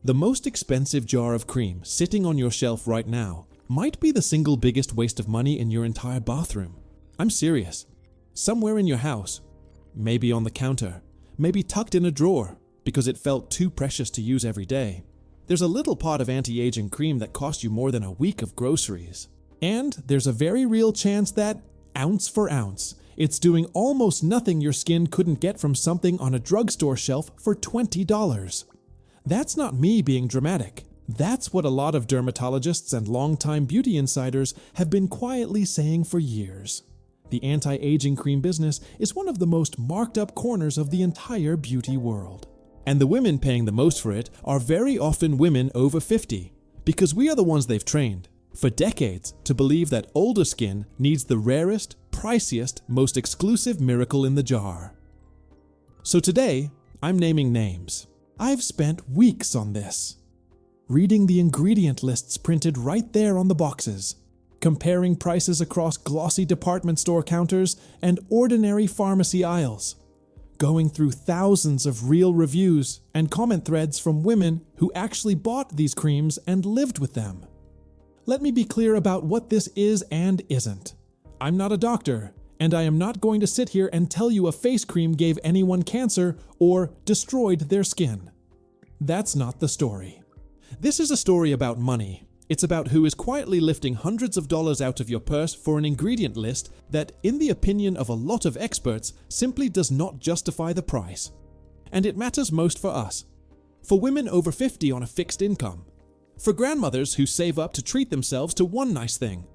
The most expensive jar of cream sitting on your shelf right now might be the single biggest waste of money in your entire bathroom. I'm serious. Somewhere in your house, maybe on the counter, maybe tucked in a drawer because it felt too precious to use every day. There's a little pot of anti-aging cream that cost you more than a week of groceries. And there's a very real chance that, ounce for ounce, it's doing almost nothing your skin couldn't get from something on a drugstore shelf for $20. That's not me being dramatic. That's what a lot of dermatologists and longtime beauty insiders have been quietly saying for years. The anti-aging cream business is one of the most marked up corners of the entire beauty world. And the women paying the most for it are very often women over 50, because we are the ones they've trained for decades to believe that older skin needs the rarest, priciest, most exclusive miracle in the jar. So today, I'm naming names. I've spent weeks on this, reading the ingredient lists printed right there on the boxes, comparing prices across glossy department store counters and ordinary pharmacy aisles, going through thousands of real reviews and comment threads from women who actually bought these creams and lived with them. Let me be clear about what this is and isn't. I'm not a doctor, and I am not going to sit here and tell you a face cream gave anyone cancer or destroyed their skin. That's not the story. This is a story about money. It's about who is quietly lifting hundreds of dollars out of your purse for an ingredient list that, in the opinion of a lot of experts, simply does not justify the price. And it matters most for us. For women over 50 on a fixed income. For grandmothers who save up to treat themselves to one nice thing.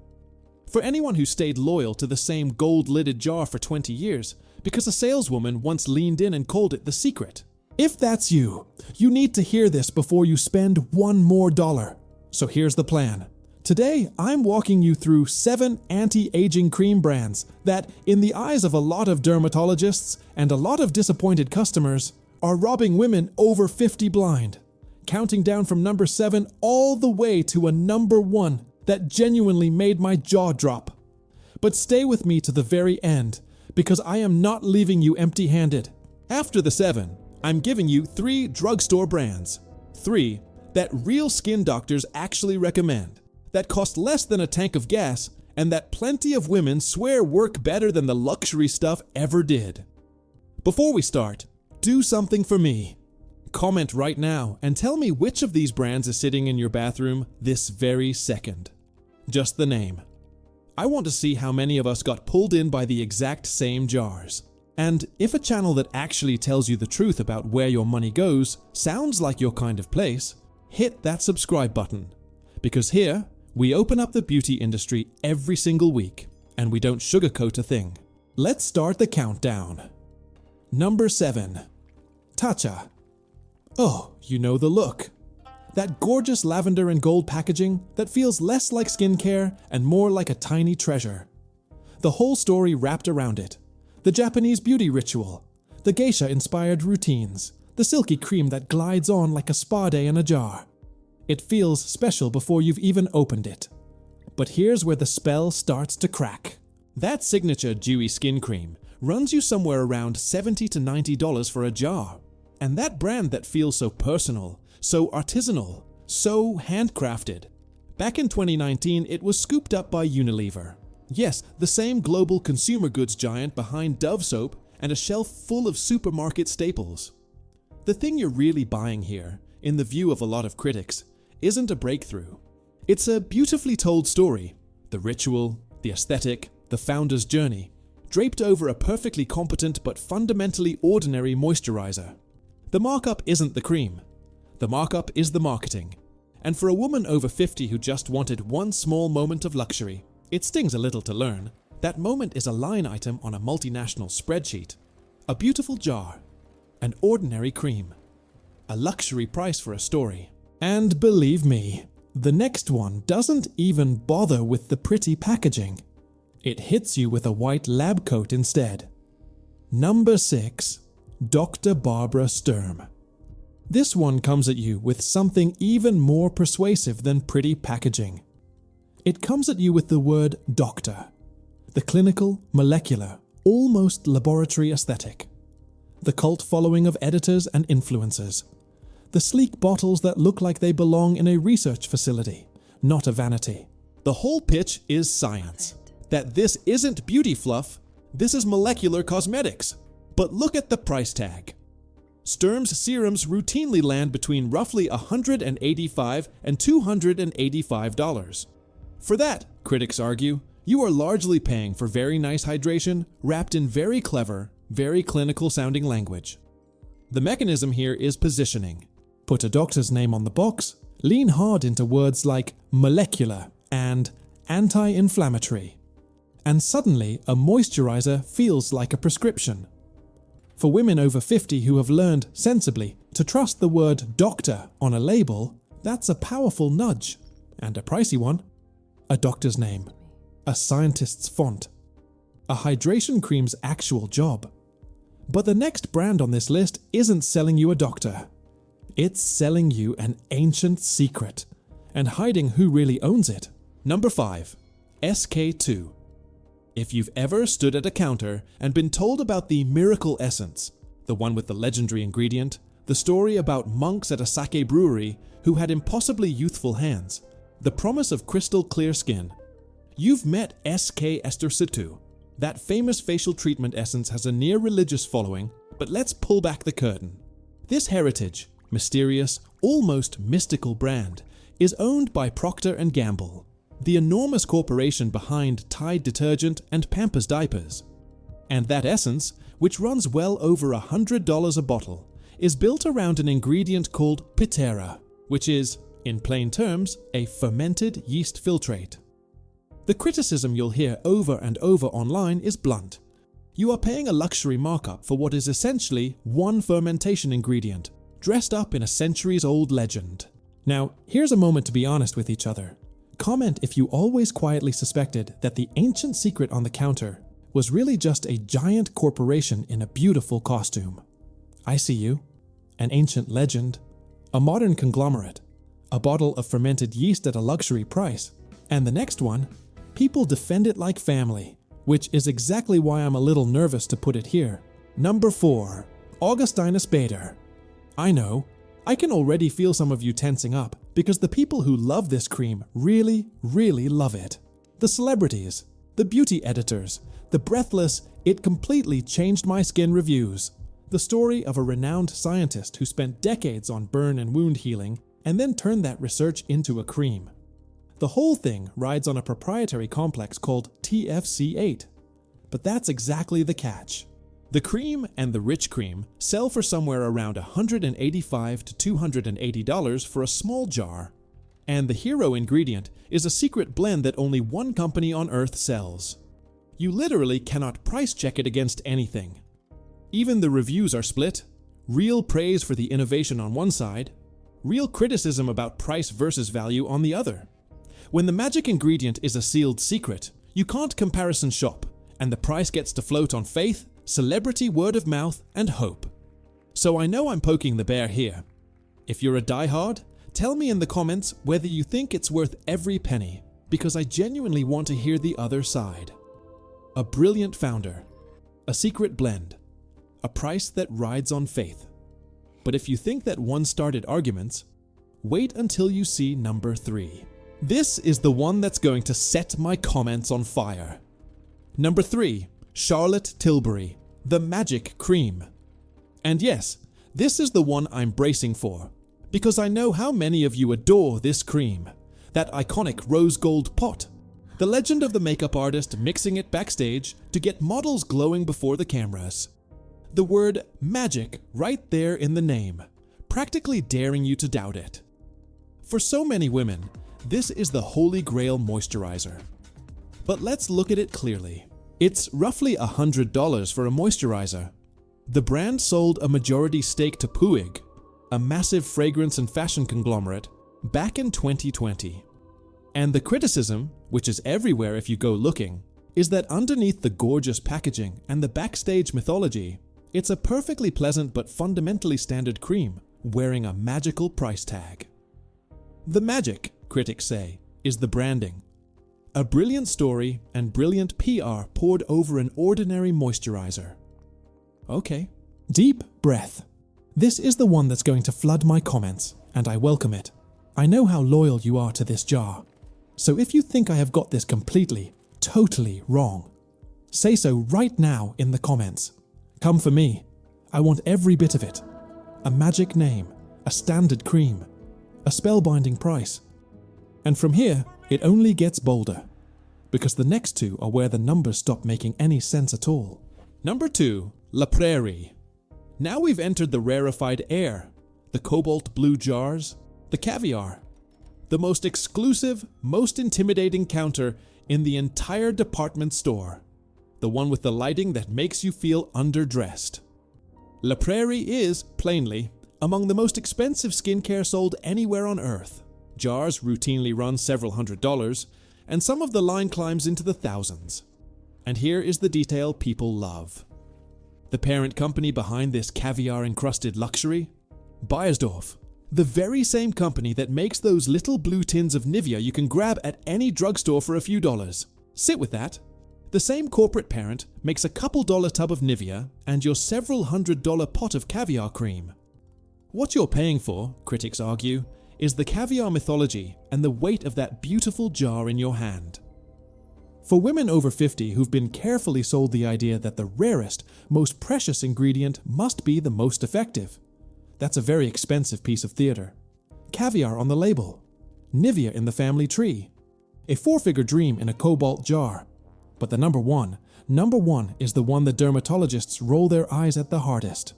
For anyone who stayed loyal to the same gold-lidded jar for 20 years because a saleswoman once leaned in and called it the secret. If that's you, you need to hear this before you spend one more dollar. So here's the plan. Today, I'm walking you through 7 anti-aging cream brands that, in the eyes of a lot of dermatologists and a lot of disappointed customers, are robbing women over 50 blind, counting down from number 7 all the way to a number 1 that genuinely made my jaw drop. But stay with me to the very end, because I am not leaving you empty-handed. After the 7, I'm giving you 3 drugstore brands. 3 that real skin doctors actually recommend, that cost less than a tank of gas, and that plenty of women swear work better than the luxury stuff ever did. Before we start, do something for me. Comment right now and tell me which of these brands is sitting in your bathroom this very second. Just the name. I want to see how many of us got pulled in by the exact same jars. And if a channel that actually tells you the truth about where your money goes sounds like your kind of place, hit that subscribe button. Because here, we open up the beauty industry every single week, and we don't sugarcoat a thing. Let's start the countdown. Number 7. Tatcha. Oh, you know the look. That gorgeous lavender and gold packaging that feels less like skincare and more like a tiny treasure. The whole story wrapped around it. The Japanese beauty ritual, the geisha-inspired routines, the silky cream that glides on like a spa day in a jar. It feels special before you've even opened it. But here's where the spell starts to crack. That signature dewy skin cream runs you somewhere around $70 to $90 for a jar. And that brand that feels so personal, so artisanal, so handcrafted. Back in 2019, it was scooped up by Unilever. Yes, the same global consumer goods giant behind Dove soap and a shelf full of supermarket staples. The thing you're really buying here, in the view of a lot of critics, isn't a breakthrough. It's a beautifully told story. The ritual, the aesthetic, the founder's journey, draped over a perfectly competent but fundamentally ordinary moisturizer. The markup isn't the cream. The markup is the marketing. And for a woman over 50 who just wanted one small moment of luxury, it stings a little to learn, that moment is a line item on a multinational spreadsheet. A beautiful jar. An ordinary cream. A luxury price for a story. And believe me, the next one doesn't even bother with the pretty packaging. It hits you with a white lab coat instead. Number 6. Dr. Barbara Sturm. This one comes at you with something even more persuasive than pretty packaging. It comes at you with the word doctor. The clinical, molecular, almost laboratory aesthetic. The cult following of editors and influencers. The sleek bottles that look like they belong in a research facility, not a vanity. The whole pitch is science. That this isn't beauty fluff, this is molecular cosmetics. But look at the price tag. Sturm's serums routinely land between roughly $185 and $285. For that, critics argue, you are largely paying for very nice hydration wrapped in very clever, very clinical-sounding language. The mechanism here is positioning. Put a doctor's name on the box, lean hard into words like molecular and anti-inflammatory, and suddenly a moisturizer feels like a prescription. For women over 50 who have learned, sensibly, to trust the word doctor on a label, that's a powerful nudge, and a pricey one. A doctor's name, a scientist's font, a hydration cream's actual job. But the next brand on this list isn't selling you a doctor. It's selling you an ancient secret, and hiding who really owns it. Number 5. SK2. If you've ever stood at a counter and been told about the miracle essence, the one with the legendary ingredient, the story about monks at a sake brewery who had impossibly youthful hands, the promise of crystal clear skin, you've met SK Ester Situ. That famous facial treatment essence has a near religious following, but let's pull back the curtain. This heritage, mysterious, almost mystical brand is owned by Procter & Gamble, the enormous corporation behind Tide detergent and Pampers diapers. And that essence, which runs well over $100 a bottle, is built around an ingredient called pitera, which is, in plain terms, a fermented yeast filtrate. The criticism you'll hear over and over online is blunt. You are paying a luxury markup for what is essentially one fermentation ingredient, dressed up in a centuries-old legend. Now, here's a moment to be honest with each other. Comment if you always quietly suspected that the ancient secret on the counter was really just a giant corporation in a beautiful costume. I see you. An ancient legend, a modern conglomerate, a bottle of fermented yeast at a luxury price, and the next one, people defend it like family, which is exactly why I'm a little nervous to put it here. Number 4. Augustinus Bader. I know, I can already feel some of you tensing up because the people who love this cream really, really love it. The celebrities, the beauty editors, the breathless, it completely changed my skin reviews. The story of a renowned scientist who spent decades on burn and wound healing and then turned that research into a cream. The whole thing rides on a proprietary complex called TFC8. But that's exactly the catch. The cream and the rich cream sell for somewhere around $185 to $280 for a small jar. And the hero ingredient is a secret blend that only one company on Earth sells. You literally cannot price check it against anything. Even the reviews are split. Real praise for the innovation on one side, real criticism about price versus value on the other. When the magic ingredient is a sealed secret, you can't comparison shop, and the price gets to float on faith, celebrity word of mouth, and hope. So I know I'm poking the bear here. If you're a diehard, tell me in the comments whether you think it's worth every penny, because I genuinely want to hear the other side. A brilliant founder, a secret blend, a price that rides on faith. But if you think that one started arguments, wait until you see number 3. This is the one that's going to set my comments on fire. Number 3, Charlotte Tilbury, the Magic Cream. And yes, this is the one I'm bracing for, because I know how many of you adore this cream, that iconic rose gold pot, the legend of the makeup artist mixing it backstage to get models glowing before the cameras. The word magic right there in the name, practically daring you to doubt it. For so many women, this is the holy grail moisturizer. But let's look at it clearly. It's roughly $100 for a moisturizer. The brand sold a majority stake to Puig, a massive fragrance and fashion conglomerate, back in 2020. And the criticism, which is everywhere if you go looking, is that underneath the gorgeous packaging and the backstage mythology, it's a perfectly pleasant but fundamentally standard cream, wearing a magical price tag. The magic, critics say, is the branding. A brilliant story and brilliant PR poured over an ordinary moisturizer. Okay, deep breath. This is the one that's going to flood my comments, and I welcome it. I know how loyal you are to this jar. So if you think I have got this completely, totally wrong, say so right now in the comments. Come for me. I want every bit of it. A magic name, a standard cream, a spellbinding price. And from here, it only gets bolder, because the next two are where the numbers stop making any sense at all. Number 2, La Prairie. Now we've entered the rarefied air, the cobalt blue jars, the caviar, the most exclusive, most intimidating counter in the entire department store, the one with the lighting that makes you feel underdressed. La Prairie is, plainly, among the most expensive skincare sold anywhere on Earth. Jars routinely run several $100s, and some of the line climbs into the thousands. And here is the detail people love. The parent company behind this caviar-encrusted luxury? Beiersdorf, the very same company that makes those little blue tins of Nivea you can grab at any drugstore for a few dollars. Sit with that. The same corporate parent makes a couple dollar tub of Nivea and your several $100 pot of caviar cream. What you're paying for, critics argue, is the caviar mythology and the weight of that beautiful jar in your hand. For women over 50 who've been carefully sold the idea that the rarest, most precious ingredient must be the most effective. That's a very expensive piece of theater. Caviar on the label. Nivea in the family tree. A 4-figure dream in a cobalt jar. But the number one is the one the dermatologists roll their eyes at the hardest.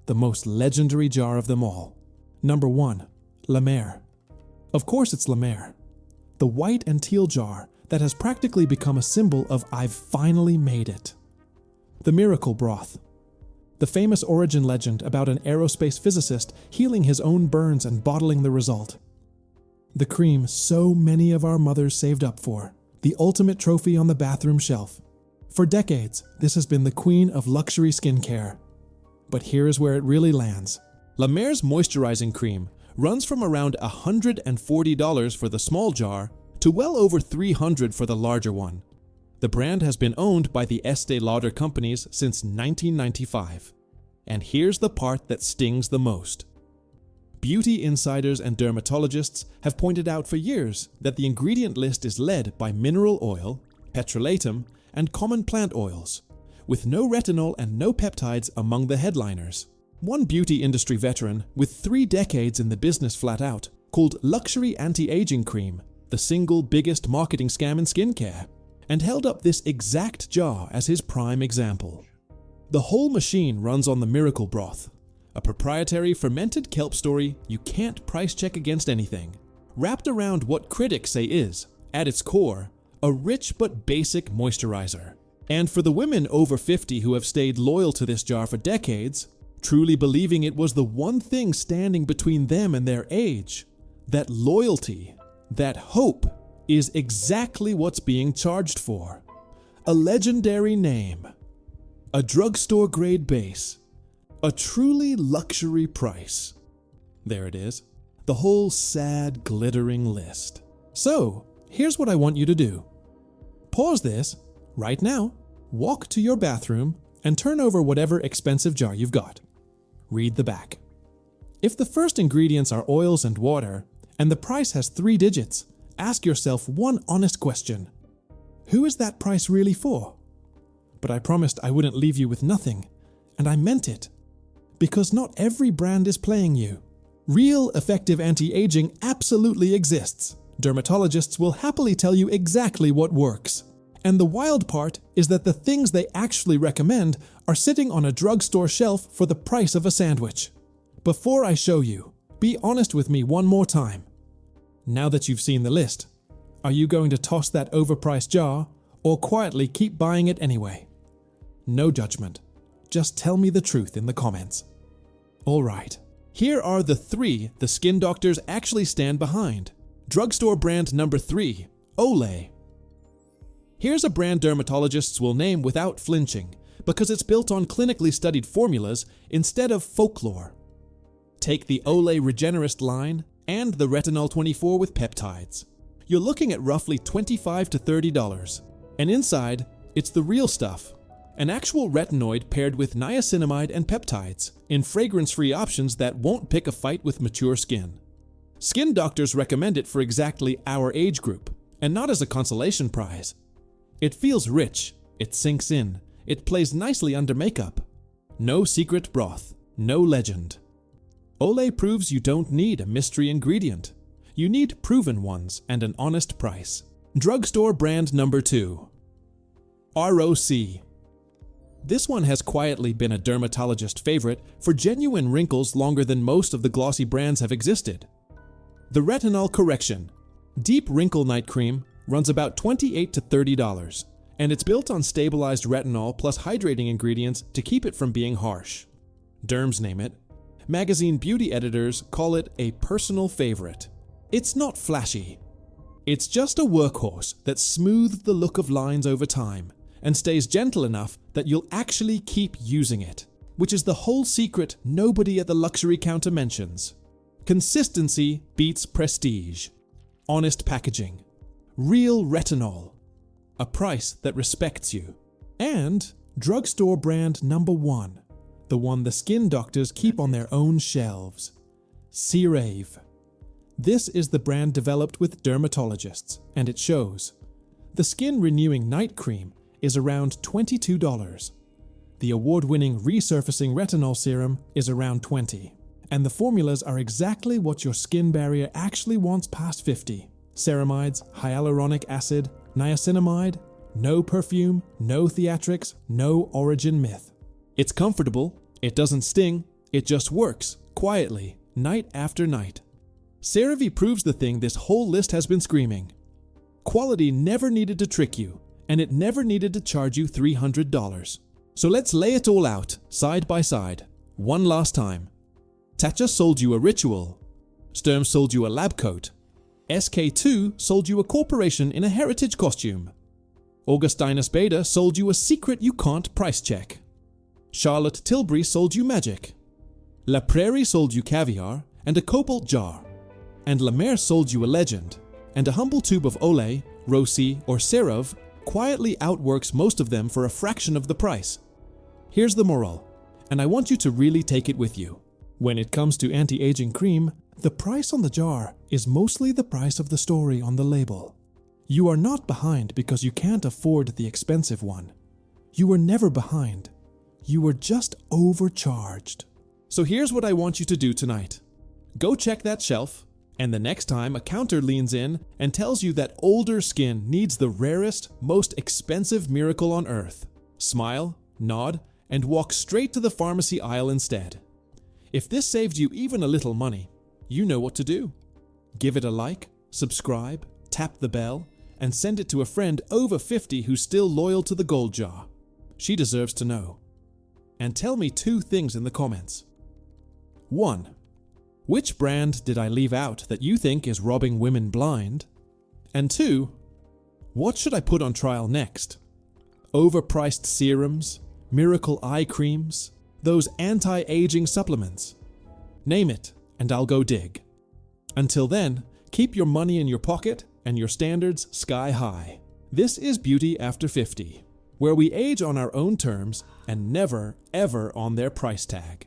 The most legendary jar of them all. Number 1, La Mer. Of course it's La Mer. The white and teal jar that has practically become a symbol of I've finally made it. The miracle broth. The famous origin legend about an aerospace physicist healing his own burns and bottling the result. The cream so many of our mothers saved up for. The ultimate trophy on the bathroom shelf. For decades, this has been the queen of luxury skincare. But here is where it really lands. La Mer's moisturizing cream runs from around $140 for the small jar to well over $300 for the larger one. The brand has been owned by the Estee Lauder companies since 1995. And here's the part that stings the most. Beauty insiders and dermatologists have pointed out for years that the ingredient list is led by mineral oil, petrolatum, and common plant oils, with no retinol and no peptides among the headliners. One beauty industry veteran with 3 decades in the business flat out called luxury anti-aging cream the single biggest marketing scam in skincare, and held up this exact jar as his prime example. The whole machine runs on the miracle broth, a proprietary fermented kelp story you can't price check against anything, wrapped around what critics say is, at its core, a rich but basic moisturizer. And for the women over 50 who have stayed loyal to this jar for decades, truly believing it was the one thing standing between them and their age, that loyalty, that hope, is exactly what's being charged for. A legendary name, a drugstore grade base, a truly luxury price. There it is, the whole sad, glittering list. So, here's what I want you to do. Pause this right now, walk to your bathroom, and turn over whatever expensive jar you've got. Read the back. If the first ingredients are oils and water, and the price has 3 digits, ask yourself one honest question. Who is that price really for? But I promised I wouldn't leave you with nothing, and I meant it. Because not every brand is playing you. Real effective anti-aging absolutely exists. Dermatologists will happily tell you exactly what works. And the wild part is that the things they actually recommend are sitting on a drugstore shelf for the price of a sandwich. Before I show you, be honest with me one more time. Now that you've seen the list, are you going to toss that overpriced jar or quietly keep buying it anyway? No judgment. Just tell me the truth in the comments. Alright, here are the 3 the skin doctors actually stand behind. Drugstore brand number 3, Olay. Here's a brand dermatologists will name without flinching because it's built on clinically studied formulas instead of folklore. Take the Olay Regenerist line and the Retinol 24 with peptides. You're looking at roughly $25 to $30. And inside, it's the real stuff. An actual retinoid paired with niacinamide and peptides in fragrance-free options that won't pick a fight with mature skin. Skin doctors recommend it for exactly our age group, and not as a consolation prize. It feels rich, it sinks in, it plays nicely under makeup. No secret broth, no legend. Olay proves you don't need a mystery ingredient. You need proven ones and an honest price. Drugstore brand number 2. ROC. This one has quietly been a dermatologist favorite for genuine wrinkles longer than most of the glossy brands have existed. The Retinol Correction Deep Wrinkle Night Cream runs about $28 to $30, and it's built on stabilized retinol plus hydrating ingredients to keep it from being harsh. Derms name it. Magazine beauty editors call it a personal favorite. It's not flashy. It's just a workhorse that smooths the look of lines over time and stays gentle enough that you'll actually keep using it, which is the whole secret nobody at the luxury counter mentions. Consistency beats prestige. Honest packaging. Real retinol. A price that respects you. And drugstore brand number 1, the one the skin doctors keep on their own shelves. CeraVe. This is the brand developed with dermatologists, and it shows. The skin renewing night cream is around $22. The award-winning resurfacing retinol serum is around $20. And the formulas are exactly what your skin barrier actually wants past 50. Ceramides, hyaluronic acid, niacinamide, no perfume, no theatrics, no origin myth. It's comfortable, it doesn't sting, it just works, quietly, night after night. CeraVe proves the thing this whole list has been screaming. Quality never needed to trick you, and it never needed to charge you $300. So let's lay it all out, side by side, one last time. Tatcha sold you a ritual. Sturm sold you a lab coat. SK2 sold you a corporation in a heritage costume. Augustinus Beda sold you a secret you can't price check. Charlotte Tilbury sold you magic. La Prairie sold you caviar and a cobalt jar. And La Mer sold you a legend. And a humble tube of Olay, Rossi, or CeraVe quietly outworks most of them for a fraction of the price. Here's the moral, and I want you to really take it with you. When it comes to anti-aging cream, the price on the jar is mostly the price of the story on the label. You are not behind because you can't afford the expensive one. You were never behind. You were just overcharged. So here's what I want you to do tonight. Go check that shelf, and the next time a counter leans in and tells you that older skin needs the rarest, most expensive miracle on earth, smile, nod, and walk straight to the pharmacy aisle instead. If this saved you even a little money, you know what to do. Give it a like, subscribe, tap the bell, and send it to a friend over 50 who's still loyal to the gold jar. She deserves to know. And tell me 2 things in the comments. 1. Which brand did I leave out that you think is robbing women blind? And 2. What should I put on trial next? Overpriced serums, miracle eye creams, those anti-aging supplements? Name it, and I'll go dig. Until then, keep your money in your pocket and your standards sky high. This is Beauty After 50, where we age on our own terms and never, ever on their price tag.